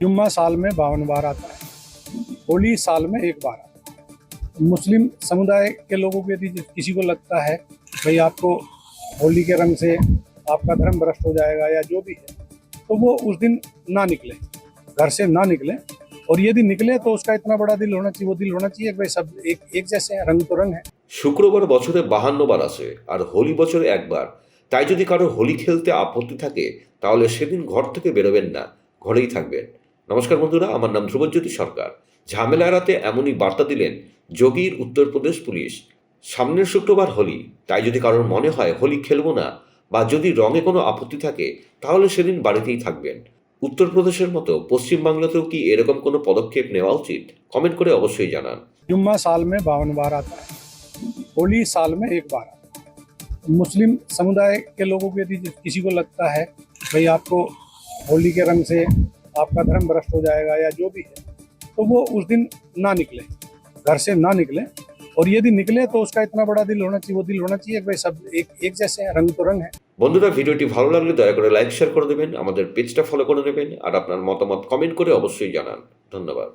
जुम्मा साल में 52 बार आता है, होली साल में एक बार आता है। मुस्लिम समुदाय के लोगों को यदि किसी को लगता है भाई आपको होली के रंग से आपका धर्म भ्रष्ट हो जाएगा या जो भी है, तो वो उस दिन ना निकले, घर से ना निकले। और यदि निकले तो उसका इतना बड़ा दिल होना चाहिए, वो दिल होना चाहिए कि भाई सब एक जैसे हैं, रंग तो रंग है। শুক্রবার বছরে 52 বার আসে আর হোলি বছরে একবার। তাই যদি কারো হোলি খেলতে আপত্তি থাকে তাহলে সেদিন ঘর থেকে বেরোবেন না, ঘরেই থাকবেন। নমস্কার বন্ধুরা, আমার নাম ধ্রুবজ্যোতি সরকার। ঝামেলা এড়াতে এমনই বার্তা দিলেন যোগীর উত্তরপ্রদেশ পুলিশ। সামনের শুক্রবার হোলি, তাই যদি কারোর মনে হয় হোলি খেলবো না বা যদি রঙে কোনো আপত্তি থাকে তাহলে সেদিন বাড়িতেই থাকবেন। উত্তরপ্রদেশের মতো পশ্চিমবাংলাতেও কি এরকম কোনো পদক্ষেপ নেওয়া উচিত? কমেন্ট করে অবশ্যই জানান। जुम्मा साल में 52 बार आता है, होली साल में एक बार आता है। मुस्लिम समुदाय के लोगों को यदि किसी को लगता है भाई आपको होली के रंग से आपका धर्म भ्रष्ट हो जाएगा या जो भी है, तो वो उस दिन ना निकले, घर से ना निकले। और यदि निकले तो उसका इतना बड़ा दिल होना चाहिए, वो दिल होना चाहिए कि भाई सब एक जैसे हैं, रंग तो रंग है। বন্ধুরা, ভিডিওটি ভালো লাগলে দয়া করে লাইক শেয়ার করে দেবেন, আমাদের পেজটা ফলো করে নেবেন আর আপনার মতামত কমেন্ট করে অবশ্যই জানান। ধন্যবাদ।